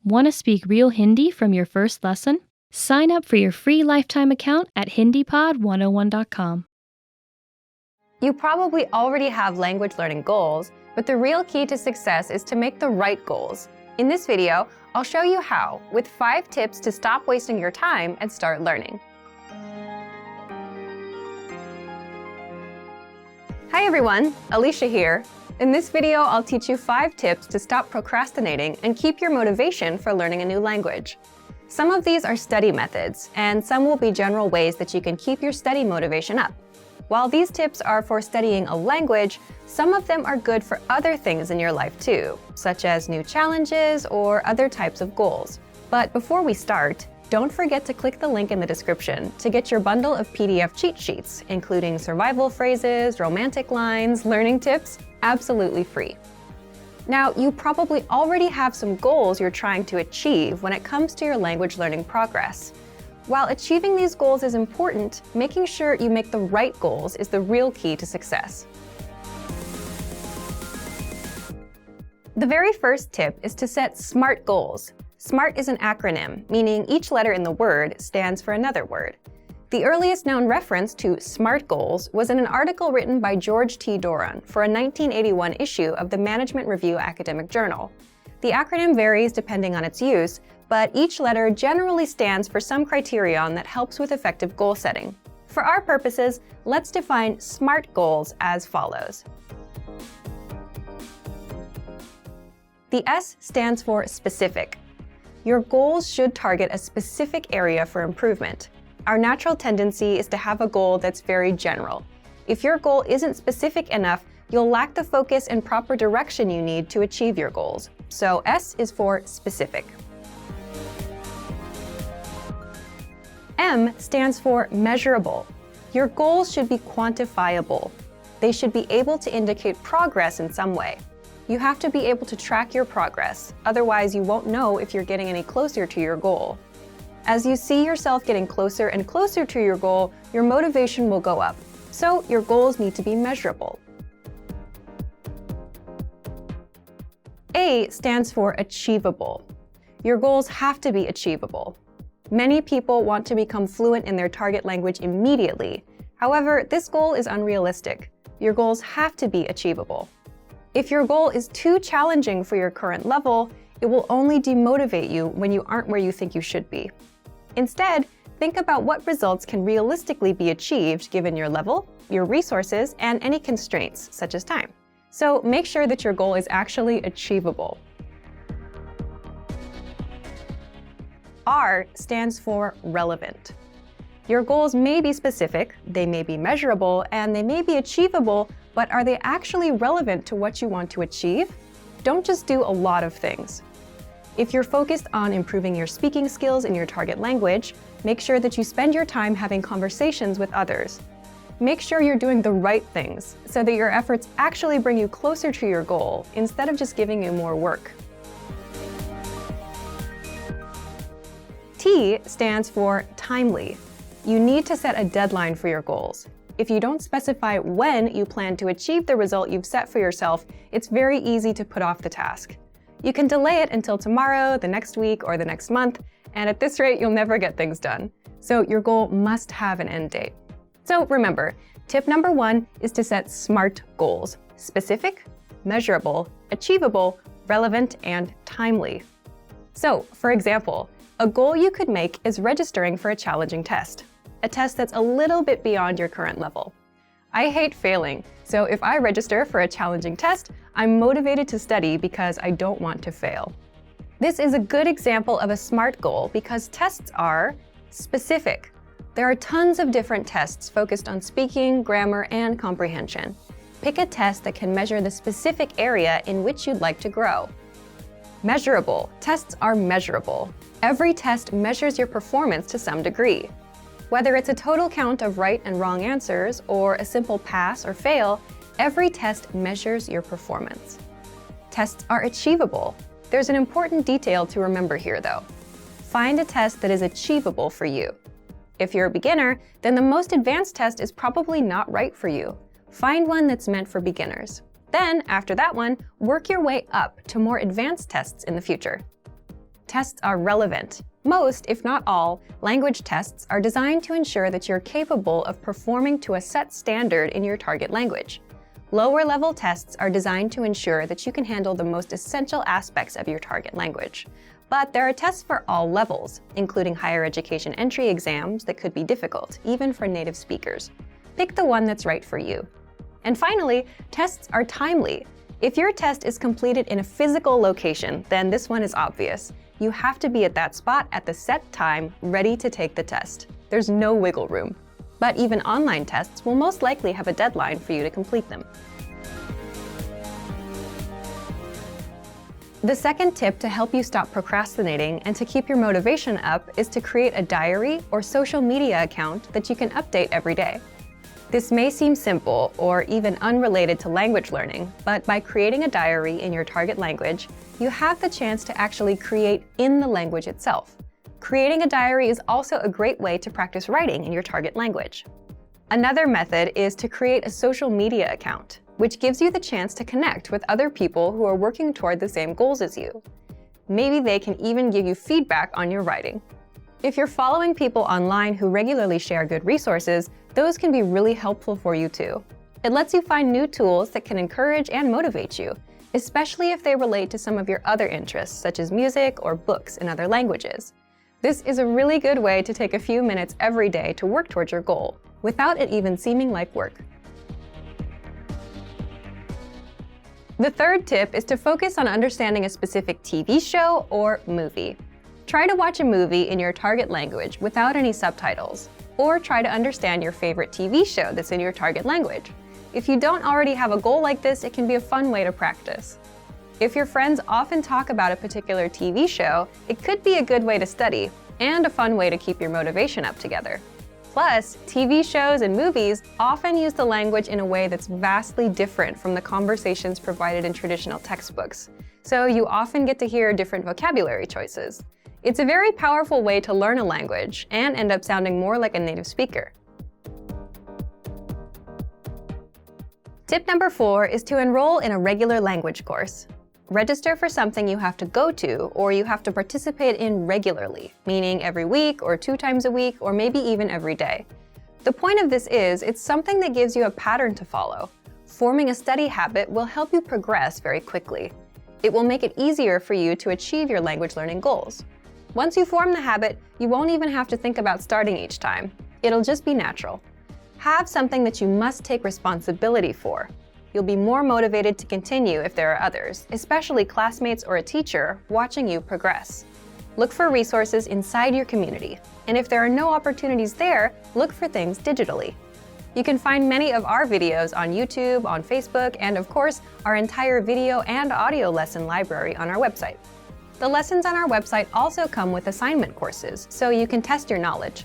Want to speak real Hindi from your first lesson? Sign up for your free lifetime account at HindiPod101.com. You probably already have language learning goals, but the real key to success is to make the right goals. In this video, I'll show you how, with 5 tips to stop wasting your time and start learning. Hi everyone, Alicia here. In this video, I'll teach you 5 tips to stop procrastinating and keep your motivation for learning a new language. Some of these are study methods, and some will be general ways that you can keep your study motivation up. While these tips are for studying a language, some of them are good for other things in your life too, such as new challenges or other types of goals. But before we start, don't forget to click the link in the description to get your bundle of PDF cheat sheets, including survival phrases, romantic lines, learning tips, absolutely free. Now, you probably already have some goals you're trying to achieve when it comes to your language learning progress. While achieving these goals is important, making sure you make the right goals is the real key to success. The very first tip is to set SMART goals. SMART is an acronym, meaning each letter in the word stands for another word. The earliest known reference to SMART goals was in an article written by George T. Doran for a 1981 issue of the Management Review Academic Journal. The acronym varies depending on its use, but each letter generally stands for some criterion that helps with effective goal setting. For our purposes, let's define SMART goals as follows. The S stands for specific. Your goals should target a specific area for improvement. Our natural tendency is to have a goal that's very general. If your goal isn't specific enough, you'll lack the focus and proper direction you need to achieve your goals. So S is for specific. M stands for measurable. Your goals should be quantifiable. They should be able to indicate progress in some way. You have to be able to track your progress, otherwise you won't know if you're getting any closer to your goal. As you see yourself getting closer and closer to your goal, your motivation will go up. So your goals need to be measurable. A stands for achievable. Your goals have to be achievable. Many people want to become fluent in their target language immediately. However, this goal is unrealistic. Your goals have to be achievable. If your goal is too challenging for your current level, it will only demotivate you when you aren't where you think you should be. Instead, think about what results can realistically be achieved given your level, your resources, and any constraints, such as time. So make sure that your goal is actually achievable. R stands for relevant. Your goals may be specific, they may be measurable, and they may be achievable, but are they actually relevant to what you want to achieve? Don't just do a lot of things. If you're focused on improving your speaking skills in your target language, make sure that you spend your time having conversations with others. Make sure you're doing the right things so that your efforts actually bring you closer to your goal instead of just giving you more work. T stands for timely. You need to set a deadline for your goals. If you don't specify when you plan to achieve the result you've set for yourself, it's very easy to put off the task. You can delay it until tomorrow, the next week, or the next month, and at this rate, you'll never get things done. So your goal must have an end date. So remember, tip number 1 is to set SMART goals: specific, measurable, achievable, relevant, and timely. So, for example, a goal you could make is registering for a challenging test, a test that's a little bit beyond your current level. I hate failing, so if I register for a challenging test, I'm motivated to study because I don't want to fail. This is a good example of a SMART goal because tests are specific. There are tons of different tests focused on speaking, grammar, and comprehension. Pick a test that can measure the specific area in which you'd like to grow. Measurable. Tests are measurable. Every test measures your performance to some degree. Whether it's a total count of right and wrong answers or a simple pass or fail, every test measures your performance. Tests are achievable. There's an important detail to remember here, though. Find a test that is achievable for you. If you're a beginner, then the most advanced test is probably not right for you. Find one that's meant for beginners. Then, after that one, work your way up to more advanced tests in the future. Tests are relevant. Most, if not all, language tests are designed to ensure that you're capable of performing to a set standard in your target language. Lower-level tests are designed to ensure that you can handle the most essential aspects of your target language. But there are tests for all levels, including higher education entry exams that could be difficult, even for native speakers. Pick the one that's right for you. And finally, tests are timely. If your test is completed in a physical location, then this one is obvious. You have to be at that spot at the set time, ready to take the test. There's no wiggle room. But even online tests will most likely have a deadline for you to complete them. The second tip to help you stop procrastinating and to keep your motivation up is to create a diary or social media account that you can update every day. This may seem simple or even unrelated to language learning, but by creating a diary in your target language, you have the chance to actually create in the language itself. Creating a diary is also a great way to practice writing in your target language. Another method is to create a social media account, which gives you the chance to connect with other people who are working toward the same goals as you. Maybe they can even give you feedback on your writing. If you're following people online who regularly share good resources, those can be really helpful for you too. It lets you find new tools that can encourage and motivate you, especially if they relate to some of your other interests, such as music or books in other languages. This is a really good way to take a few minutes every day to work towards your goal, without it even seeming like work. The third tip is to focus on understanding a specific TV show or movie. Try to watch a movie in your target language without any subtitles, or try to understand your favorite TV show that's in your target language. If you don't already have a goal like this, it can be a fun way to practice. If your friends often talk about a particular TV show, it could be a good way to study, and a fun way to keep your motivation up together. Plus, TV shows and movies often use the language in a way that's vastly different from the conversations provided in traditional textbooks, so you often get to hear different vocabulary choices. It's a very powerful way to learn a language and end up sounding more like a native speaker. Tip number 4 is to enroll in a regular language course. Register for something you have to go to or you have to participate in regularly, meaning every week or 2 times a week or maybe even every day. The point of this is it's something that gives you a pattern to follow. Forming a study habit will help you progress very quickly. It will make it easier for you to achieve your language learning goals. Once you form the habit, you won't even have to think about starting each time. It'll just be natural. Have something that you must take responsibility for. You'll be more motivated to continue if there are others, especially classmates or a teacher, watching you progress. Look for resources inside your community, and if there are no opportunities there, look for things digitally. You can find many of our videos on YouTube, on Facebook, and of course, our entire video and audio lesson library on our website. The lessons on our website also come with assignment courses, so you can test your knowledge.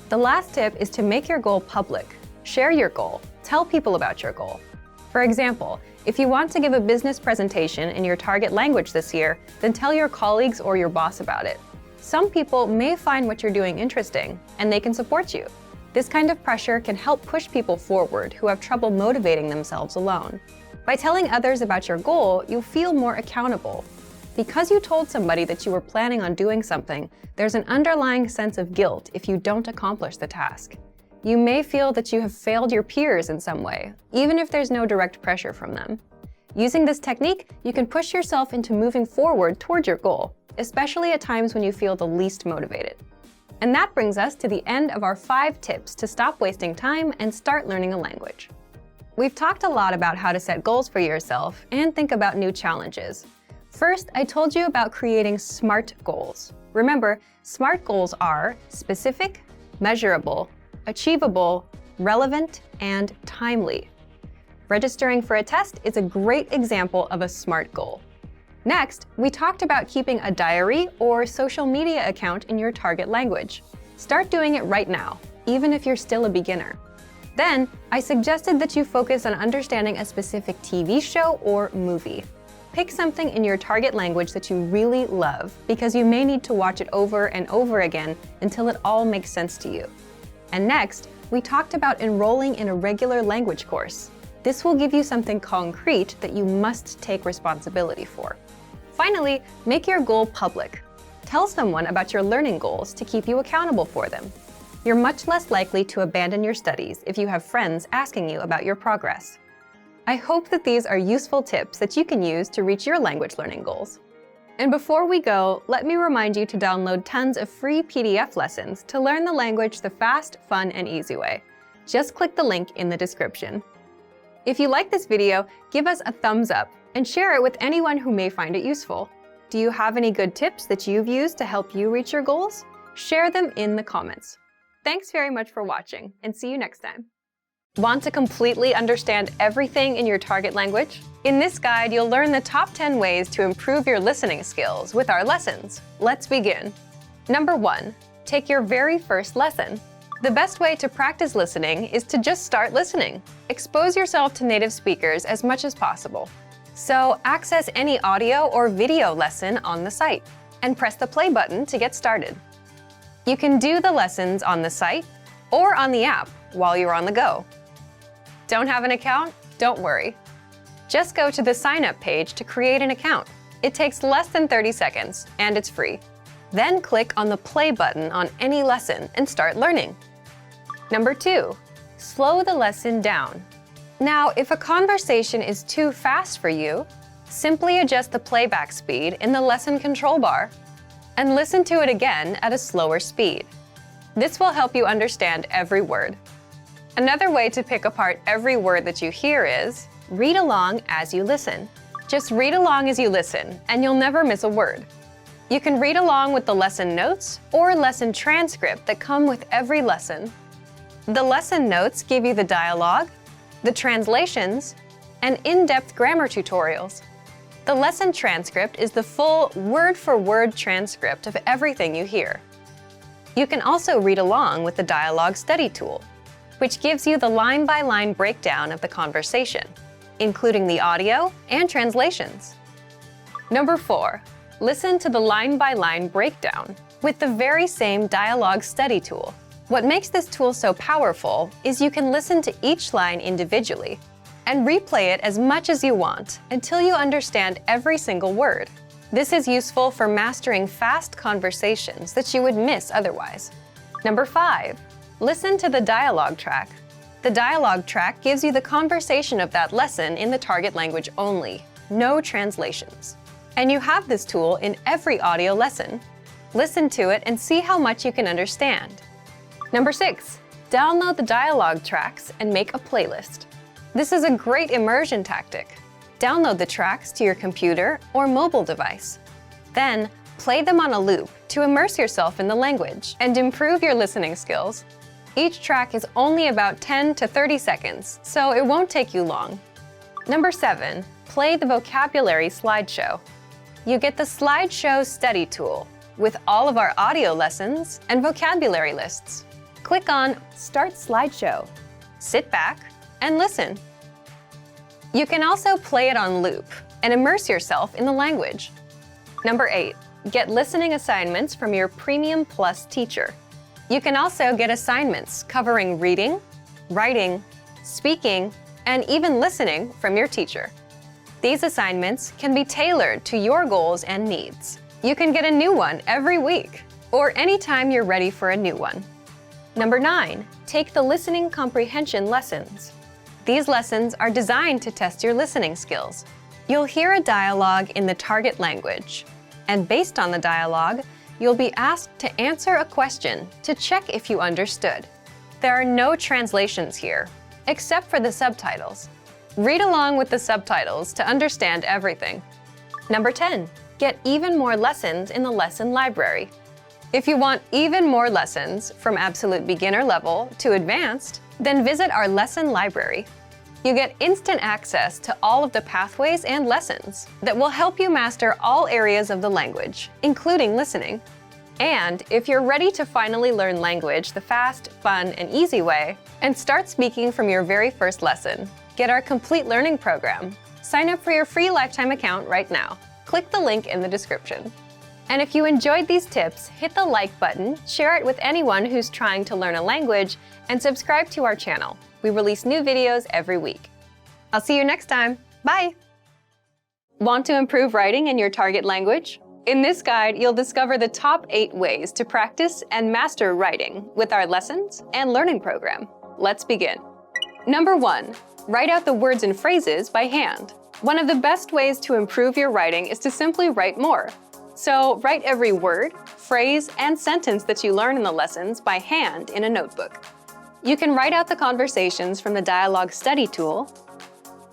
The last tip is to make your goal public. Share your goal. Tell people about your goal. For example, if you want to give a business presentation in your target language this year, then tell your colleagues or your boss about it. Some people may find what you're doing interesting, and they can support you. This kind of pressure can help push people forward who have trouble motivating themselves alone. By telling others about your goal, you'll feel more accountable. Because you told somebody that you were planning on doing something, there's an underlying sense of guilt if you don't accomplish the task. You may feel that you have failed your peers in some way, even if there's no direct pressure from them. Using this technique, you can push yourself into moving forward toward your goal, especially at times when you feel the least motivated. And that brings us to the end of our 5 tips to stop wasting time and start learning a language. We've talked a lot about how to set goals for yourself and think about new challenges. First, I told you about creating SMART goals. Remember, SMART goals are specific, measurable, achievable, relevant, and timely. Registering for a test is a great example of a SMART goal. Next, we talked about keeping a diary or social media account in your target language. Start doing it right now, even if you're still a beginner. Then, I suggested that you focus on understanding a specific TV show or movie. Pick something in your target language that you really love, because you may need to watch it over and over again until it all makes sense to you. And next, we talked about enrolling in a regular language course. This will give you something concrete that you must take responsibility for. Finally, make your goal public. Tell someone about your learning goals to keep you accountable for them. You're much less likely to abandon your studies if you have friends asking you about your progress. I hope that these are useful tips that you can use to reach your language learning goals. And before we go, let me remind you to download tons of free PDF lessons to learn the language the fast, fun, and easy way. Just click the link in the description. If you like this video, give us a thumbs up and share it with anyone who may find it useful. Do you have any good tips that you've used to help you reach your goals? Share them in the comments. Thanks very much for watching, and see you next time. Want to completely understand everything in your target language? In this guide, you'll learn the top 10 ways to improve your listening skills with our lessons. Let's begin. Number 1, take your very first lesson. The best way to practice listening is to just start listening. Expose yourself to native speakers as much as possible. So access any audio or video lesson on the site and press the play button to get started. You can do the lessons on the site or on the app while you're on the go. Don't have an account? Don't worry. Just go to the sign up page to create an account. It takes less than 30 seconds and it's free. Then click on the play button on any lesson and start learning. Number 2, slow the lesson down. Now, if a conversation is too fast for you, simply adjust the playback speed in the lesson control bar and listen to it again at a slower speed. This will help you understand every word. Another way to pick apart every word that you hear is read along as you listen. Just read along as you listen, and you'll never miss a word. You can read along with the lesson notes or lesson transcript that come with every lesson. The lesson notes give you the dialogue, the translations, and in-depth grammar tutorials. The lesson transcript is the full word-for-word transcript of everything you hear. You can also read along with the dialogue study tool, which gives you the line-by-line breakdown of the conversation, including the audio and translations. Number 4, listen to the line-by-line breakdown with the very same dialogue study tool. What makes this tool so powerful is you can listen to each line individually and replay it as much as you want until you understand every single word. This is useful for mastering fast conversations that you would miss otherwise. Number 5, listen to the dialogue track. The dialogue track gives you the conversation of that lesson in the target language only, no translations. And you have this tool in every audio lesson. Listen to it and see how much you can understand. Number 6, download the dialogue tracks and make a playlist. This is a great immersion tactic. Download the tracks to your computer or mobile device. Then, play them on a loop to immerse yourself in the language and improve your listening skills. Each track is only about 10 to 30 seconds, so it won't take you long. Number 7, play the vocabulary slideshow. You get the slideshow study tool with all of our audio lessons and vocabulary lists. Click on Start Slideshow. Sit back and listen. You can also play it on loop and immerse yourself in the language. Number 8, get listening assignments from your Premium Plus teacher. You can also get assignments covering reading, writing, speaking, and even listening from your teacher. These assignments can be tailored to your goals and needs. You can get a new one every week or anytime you're ready for a new one. Number 9, take the listening comprehension lessons. These lessons are designed to test your listening skills. You'll hear a dialogue in the target language, and based on the dialogue, you'll be asked to answer a question to check if you understood. There are no translations here, except for the subtitles. Read along with the subtitles to understand everything. Number 10, get even more lessons in the lesson library. If you want even more lessons from absolute beginner level to advanced, then visit our lesson library. You get instant access to all of the pathways and lessons that will help you master all areas of the language, including listening. And if you're ready to finally learn language the fast, fun, and easy way, and start speaking from your very first lesson, get our complete learning program. Sign up for your free lifetime account right now. Click the link in the description. And if you enjoyed these tips, hit the like button, share it with anyone who's trying to learn a language, and subscribe to our channel. We release new videos every week. I'll see you next time. Bye! Want to improve writing in your target language? In this guide, you'll discover the top 8 ways to practice and master writing with our lessons and learning program. Let's begin. Number 1, write out the words and phrases by hand. One of the best ways to improve your writing is to simply write more. So write every word, phrase, and sentence that you learn in the lessons by hand in a notebook. You can write out the conversations from the dialogue study tool,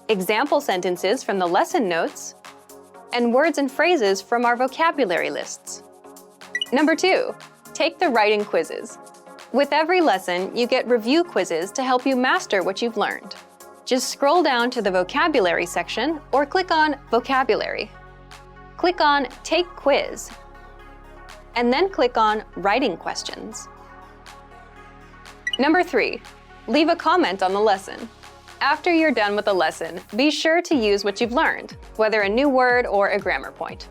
example sentences from the lesson notes, and words and phrases from our vocabulary lists. Number 2, take the writing quizzes. With every lesson, you get review quizzes to help you master what you've learned. Just scroll down to the vocabulary section or click on Vocabulary. Click on Take Quiz, and then click on Writing Questions. Number 3, leave a comment on the lesson. After you're done with the lesson, be sure to use what you've learned, whether a new word or a grammar point.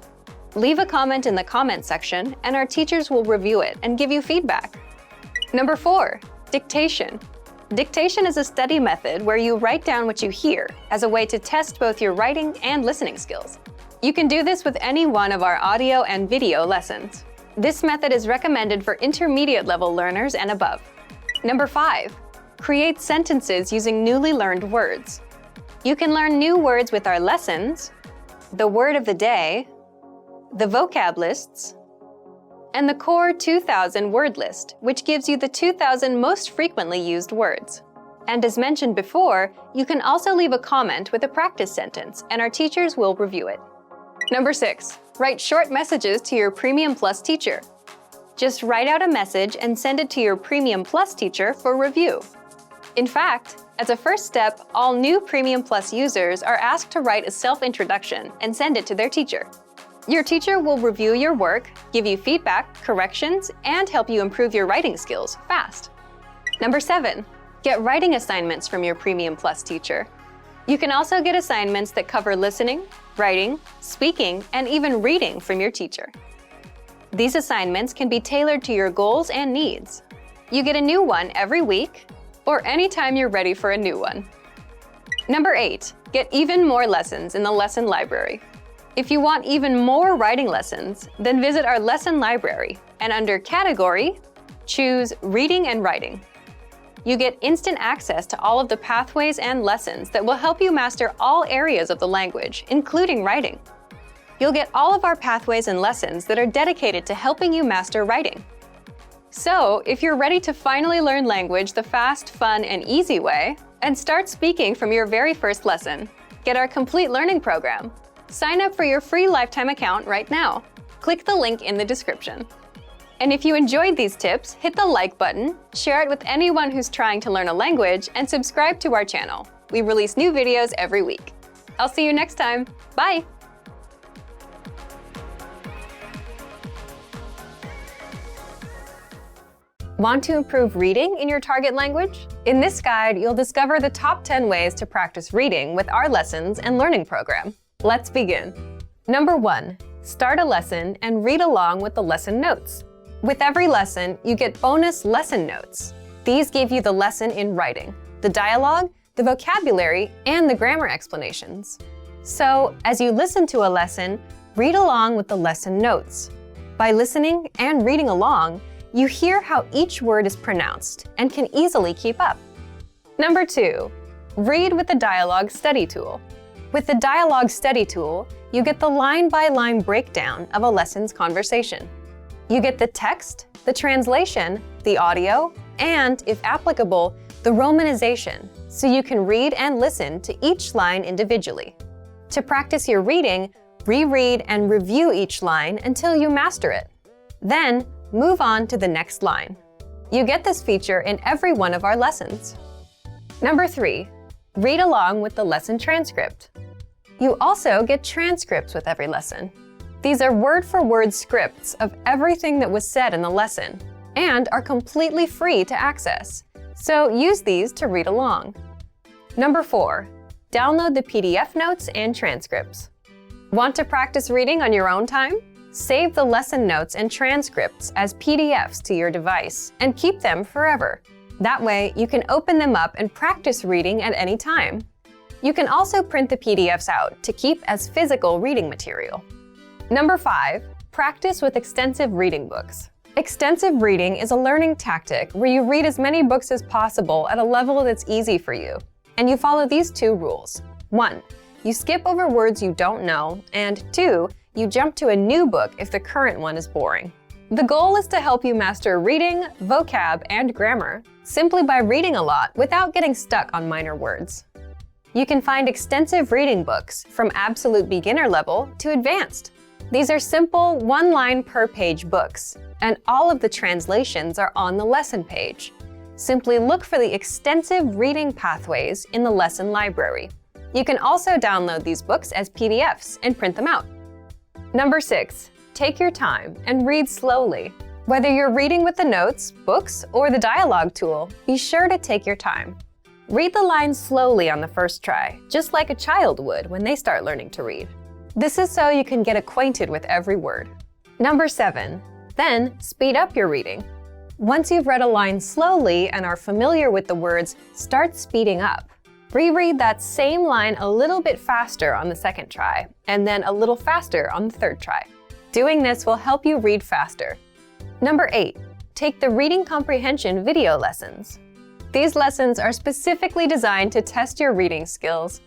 Leave a comment in the comment section, and our teachers will review it and give you feedback. Number 4, dictation. Dictation is a study method where you write down what you hear as a way to test both your writing and listening skills. You can do this with any one of our audio and video lessons. This method is recommended for intermediate level learners and above. Number 5, create sentences using newly learned words. You can learn new words with our lessons, the word of the day, the vocab lists, and the core 2000 word list, which gives you the 2000 most frequently used words. And as mentioned before, you can also leave a comment with a practice sentence, and our teachers will review it. Number 6, write short messages to your Premium Plus teacher. Just write out a message and send it to your Premium Plus teacher for review. In fact, as a first step, all new Premium Plus users are asked to write a self-introduction and send it to their teacher. Your teacher will review your work, give you feedback, corrections, and help you improve your writing skills fast. Number 7, get writing assignments from your Premium Plus teacher. You can also get assignments that cover listening, writing, speaking, and even reading from your teacher. These assignments can be tailored to your goals and needs. You get a new one every week, or anytime you're ready for a new one. Number 8, get even more lessons in the lesson library. If you want even more writing lessons, then visit our lesson library, and under Category, choose Reading and Writing. You get instant access to all of the pathways and lessons that will help you master all areas of the language, including writing. You'll get all of our pathways and lessons that are dedicated to helping you master writing. So, if you're ready to finally learn language the fast, fun, and easy way, and start speaking from your very first lesson, get our complete learning program. Sign up for your free lifetime account right now. Click the link in the description. And if you enjoyed these tips, hit the like button, share it with anyone who's trying to learn a language, and subscribe to our channel. We release new videos every week. I'll see you next time. Bye! Want to improve reading in your target language? In this guide, you'll discover the top 10 ways to practice reading with our lessons and learning program. Let's begin. Number 1, start a lesson and read along with the lesson notes. With every lesson, you get bonus lesson notes. These give you the lesson in writing, the dialogue, the vocabulary, and the grammar explanations. So, as you listen to a lesson, read along with the lesson notes. By listening and reading along, you hear how each word is pronounced and can easily keep up. Number 2, read with the dialogue study tool. With the dialogue study tool, you get the line-by-line breakdown of a lesson's conversation. You get the text, the translation, the audio, and, if applicable, the romanization, so you can read and listen to each line individually. To practice your reading, reread and review each line until you master it. Then, move on to the next line. You get this feature in every one of our lessons. Number 3, read along with the lesson transcript. You also get transcripts with every lesson. These are word-for-word scripts of everything that was said in the lesson and are completely free to access, so use these to read along. Number 4, download the PDF notes and transcripts. Want to practice reading on your own time? Save the lesson notes and transcripts as PDFs to your device and keep them forever. That way, you can open them up and practice reading at any time. You can also print the PDFs out to keep as physical reading material. Number 5, practice with extensive reading books. Extensive reading is a learning tactic where you read as many books as possible at a level that's easy for you. And you follow these 2 rules. 1, you skip over words you don't know, and 2, you jump to a new book if the current one is boring. The goal is to help you master reading, vocab, and grammar simply by reading a lot without getting stuck on minor words. You can find extensive reading books from absolute beginner level to advanced. These are simple, one-line per page books, and all of the translations are on the lesson page. Simply look for the extensive reading pathways in the lesson library. You can also download these books as PDFs and print them out. Number 6, take your time and read slowly. Whether you're reading with the notes, books, or the dialogue tool, be sure to take your time. Read the lines slowly on the first try, just like a child would when they start learning to read. This is so you can get acquainted with every word. Number 7, then speed up your reading. Once you've read a line slowly and are familiar with the words, start speeding up. Reread that same line a little bit faster on the second try, and then a little faster on the third try. Doing this will help you read faster. Number 8, take the reading comprehension video lessons. These lessons are specifically designed to test your reading skills.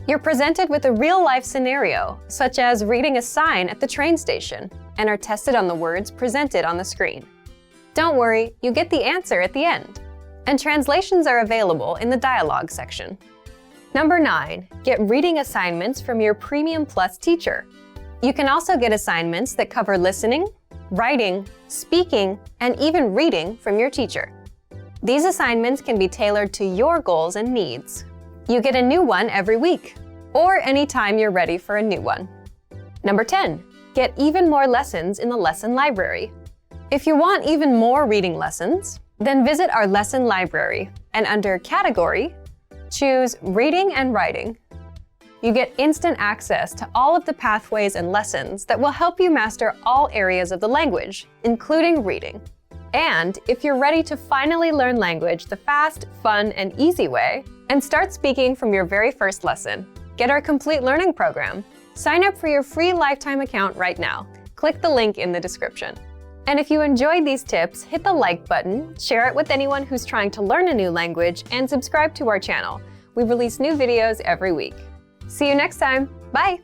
You're presented with a real-life scenario, such as reading a sign at the train station, and are tested on the words presented on the screen. Don't worry, you get the answer at the end. And translations are available in the dialogue section. Number 9, get reading assignments from your Premium Plus teacher. You can also get assignments that cover listening, writing, speaking, and even reading from your teacher. These assignments can be tailored to your goals and needs. You get a new one every week, or anytime you're ready for a new one. Number 10, get even more lessons in the lesson library. If you want even more reading lessons, then visit our lesson library and under Category, choose Reading and Writing. You get instant access to all of the pathways and lessons that will help you master all areas of the language, including reading. And if you're ready to finally learn language the fast, fun, and easy way, and start speaking from your very first lesson, get our complete learning program. Sign up for your free lifetime account right now. Click the link in the description. And if you enjoyed these tips, hit the like button, share it with anyone who's trying to learn a new language, and subscribe to our channel. We release new videos every week. See you next time. Bye!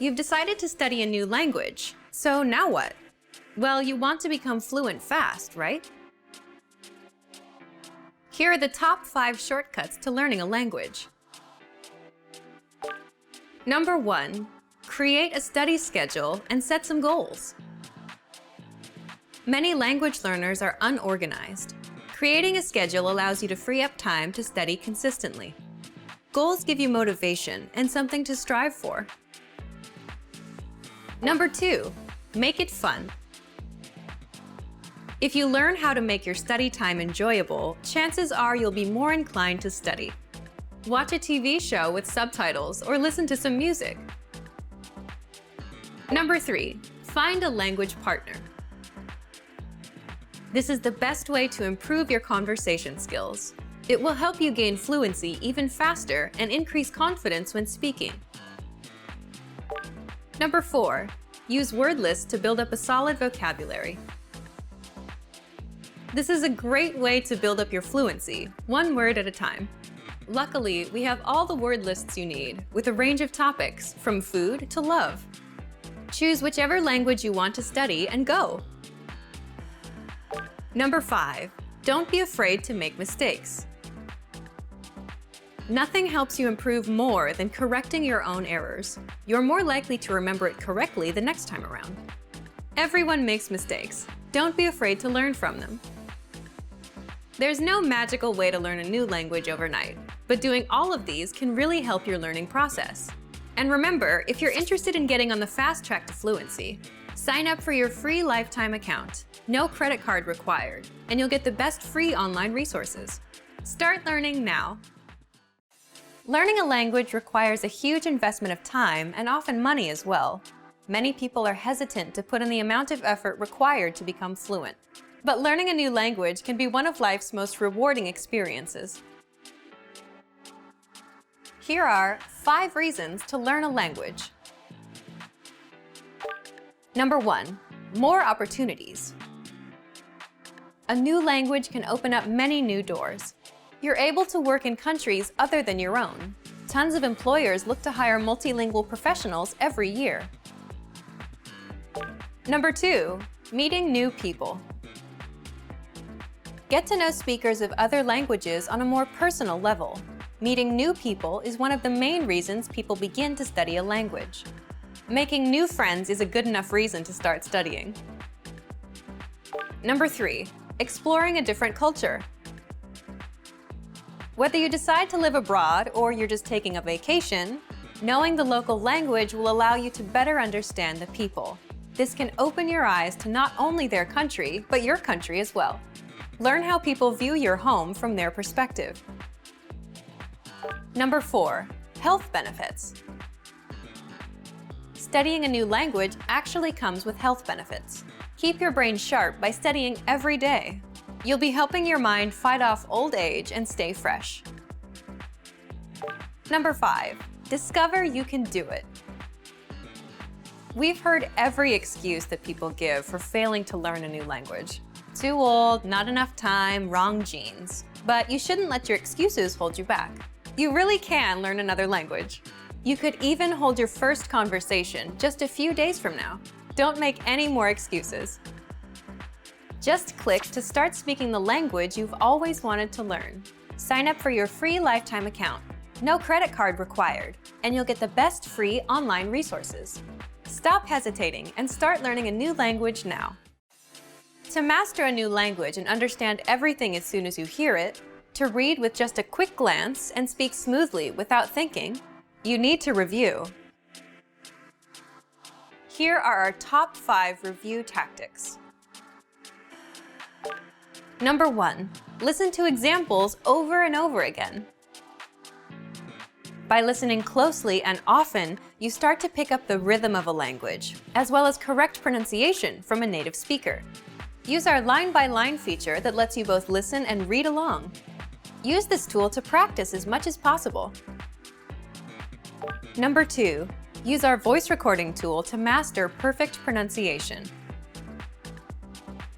You've decided to study a new language. So now what? Well, you want to become fluent fast, right? Here are the top 5 shortcuts to learning a language. Number 1, create a study schedule and set some goals. Many language learners are unorganized. Creating a schedule allows you to free up time to study consistently. Goals give you motivation and something to strive for. Number 2, make it fun. If you learn how to make your study time enjoyable, chances are you'll be more inclined to study. Watch a TV show with subtitles or listen to some music. Number 3, find a language partner. This is the best way to improve your conversation skills. It will help you gain fluency even faster and increase confidence when speaking. Number 4, use word lists to build up a solid vocabulary. This is a great way to build up your fluency, one word at a time. Luckily, we have all the word lists you need, with a range of topics, from food to love. Choose whichever language you want to study and go. Number 5, don't be afraid to make mistakes. Nothing helps you improve more than correcting your own errors. You're more likely to remember it correctly the next time around. Everyone makes mistakes. Don't be afraid to learn from them. There's no magical way to learn a new language overnight, but doing all of these can really help your learning process. And remember, if you're interested in getting on the fast track to fluency, sign up for your free lifetime account. No credit card required, and you'll get the best free online resources. Start learning now. Learning a language requires a huge investment of time and often money as well. Many people are hesitant to put in the amount of effort required to become fluent. But learning a new language can be one of life's most rewarding experiences. Here are 5 reasons to learn a language. Number 1, more opportunities. A new language can open up many new doors. You're able to work in countries other than your own. Tons of employers look to hire multilingual professionals every year. Number 2, meeting new people. Get to know speakers of other languages on a more personal level. Meeting new people is one of the main reasons people begin to study a language. Making new friends is a good enough reason to start studying. Number 3, exploring a different culture. Whether you decide to live abroad or you're just taking a vacation, knowing the local language will allow you to better understand the people. This can open your eyes to not only their country, but your country as well. Learn how people view your home from their perspective. Number 4, health benefits. Studying a new language actually comes with health benefits. Keep your brain sharp by studying every day. You'll be helping your mind fight off old age and stay fresh. Number 5, discover you can do it. We've heard every excuse that people give for failing to learn a new language. Too old, not enough time, wrong genes. But you shouldn't let your excuses hold you back. You really can learn another language. You could even hold your first conversation just a few days from now. Don't make any more excuses. Just click to start speaking the language you've always wanted to learn. Sign up for your free lifetime account. No credit card required, and you'll get the best free online resources. Stop hesitating and start learning a new language now. To master a new language and understand everything as soon as you hear it, to read with just a quick glance and speak smoothly without thinking, you need to review. Here are our top 5 review tactics. Number 1, listen to examples over and over again. By listening closely and often, you start to pick up the rhythm of a language, as well as correct pronunciation from a native speaker. Use our line-by-line feature that lets you both listen and read along. Use this tool to practice as much as possible. Number 2, use our voice recording tool to master perfect pronunciation.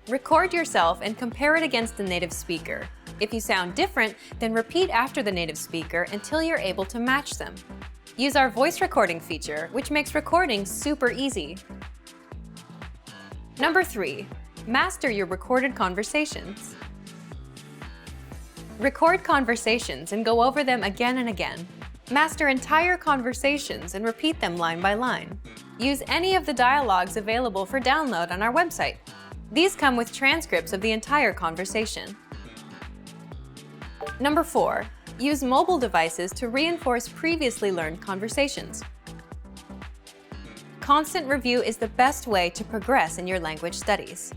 Record yourself and compare it against the native speaker. If you sound different, then repeat after the native speaker until you're able to match them. Use our voice recording feature, which makes recording super easy. Number 3, master your recorded conversations. Record conversations and go over them again and again. Master entire conversations and repeat them line by line. Use any of the dialogues available for download on our website. These come with transcripts of the entire conversation. Number 4, use mobile devices to reinforce previously learned conversations. Constant review is the best way to progress in your language studies.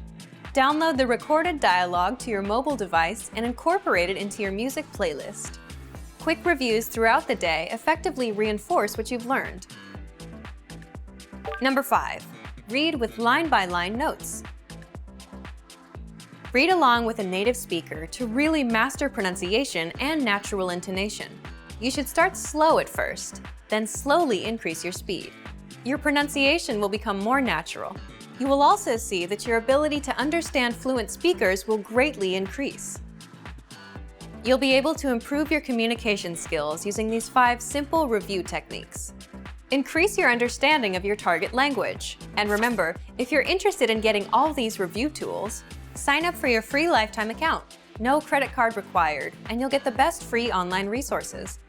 Download the recorded dialogue to your mobile device and incorporate it into your music playlist. Quick reviews throughout the day effectively reinforce what you've learned. Number 5, read with line-by-line notes. Read along with a native speaker to really master pronunciation and natural intonation. You should start slow at first, then slowly increase your speed. Your pronunciation will become more natural. You will also see that your ability to understand fluent speakers will greatly increase. You'll be able to improve your communication skills using these 5 simple review techniques. Increase your understanding of your target language. And remember, if you're interested in getting all these review tools, sign up for your free lifetime account. No credit card required, and you'll get the best free online resources.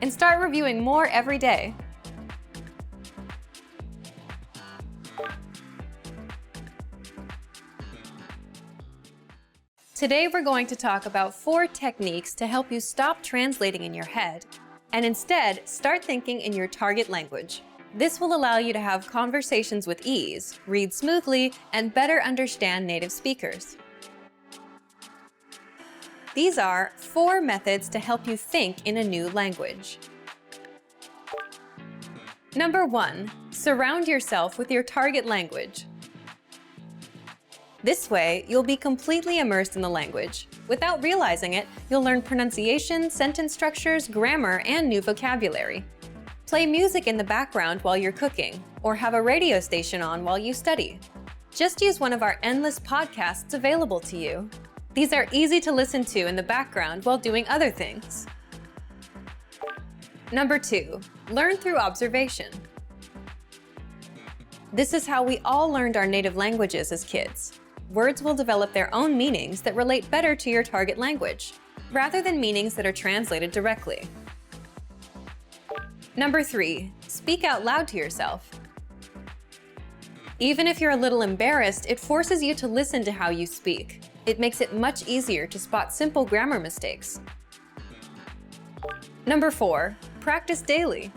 And start reviewing more every day. Today we're going to talk about 4 techniques to help you stop translating in your head and instead start thinking in your target language. This will allow you to have conversations with ease, read smoothly, and better understand native speakers. These are 4 methods to help you think in a new language. Number 1, surround yourself with your target language. This way, you'll be completely immersed in the language. Without realizing it, you'll learn pronunciation, sentence structures, grammar, and new vocabulary. Play music in the background while you're cooking, or have a radio station on while you study. Just use one of our endless podcasts available to you. These are easy to listen to in the background while doing other things. Number 2, learn through observation. This is how we all learned our native languages as kids. Words will develop their own meanings that relate better to your target language, rather than meanings that are translated directly. Number 3, speak out loud to yourself. Even if you're a little embarrassed, it forces you to listen to how you speak. It makes it much easier to spot simple grammar mistakes. Number 4, practice daily.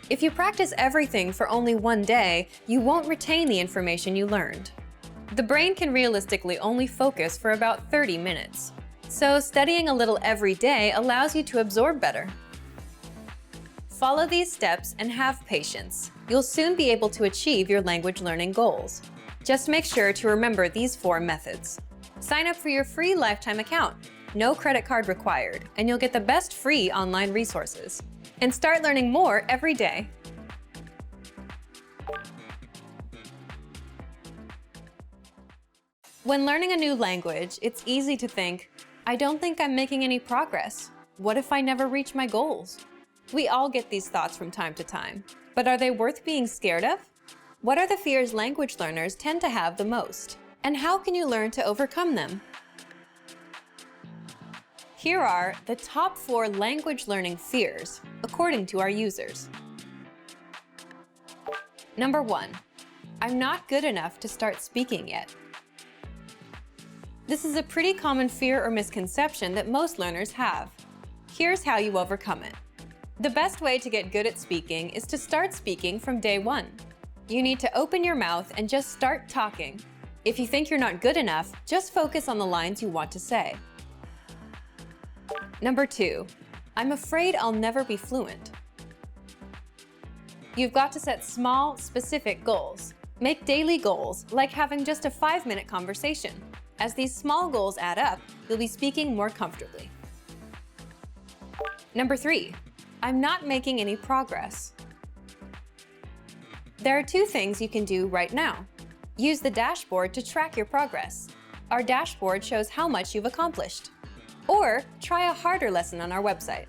If you practice everything for only one day, you won't retain the information you learned. The brain can realistically only focus for about 30 minutes. So studying a little every day allows you to absorb better. Follow these steps and have patience. You'll soon be able to achieve your language learning goals. Just make sure to remember these 4 methods. Sign up for your free lifetime account. No credit card required, and you'll get the best free online resources. And start learning more every day. When learning a new language, it's easy to think, I don't think I'm making any progress. What if I never reach my goals? We all get these thoughts from time to time, but are they worth being scared of? What are the fears language learners tend to have the most? And how can you learn to overcome them? Here are the top 4 language learning fears, according to our users. Number 1, I'm not good enough to start speaking yet. This is a pretty common fear or misconception that most learners have. Here's how you overcome it. The best way to get good at speaking is to start speaking from day 1. You need to open your mouth and just start talking. If you think you're not good enough, just focus on the lines you want to say. Number 2, I'm afraid I'll never be fluent. You've got to set small, specific goals. Make daily goals, like having just a 5-minute conversation. As these small goals add up, you'll be speaking more comfortably. Number 3, I'm not making any progress. There are 2 things you can do right now. Use the dashboard to track your progress. Our dashboard shows how much you've accomplished. Or try a harder lesson on our website.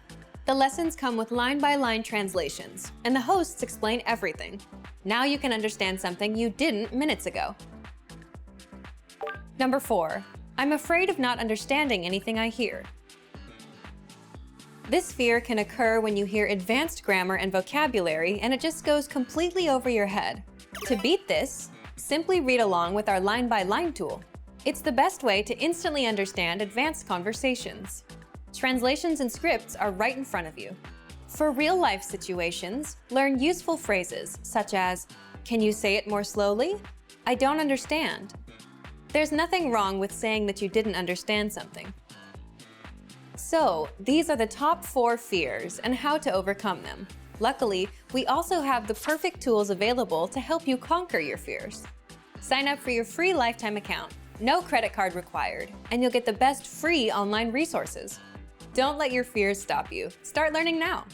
The lessons come with line-by-line translations, and the hosts explain everything. Now you can understand something you didn't minutes ago. Number 4, I'm afraid of not understanding anything I hear. This fear can occur when you hear advanced grammar and vocabulary and it just goes completely over your head. To beat this, simply read along with our line-by-line tool. It's the best way to instantly understand advanced conversations. Translations and scripts are right in front of you. For real-life situations, learn useful phrases such as, "Can you say it more slowly? I don't understand." There's nothing wrong with saying that you didn't understand something. So, these are the top 4 fears and how to overcome them. Luckily, we also have the perfect tools available to help you conquer your fears. Sign up for your free lifetime account. No credit card required, and you'll get the best free online resources. Don't let your fears stop you. Start learning now.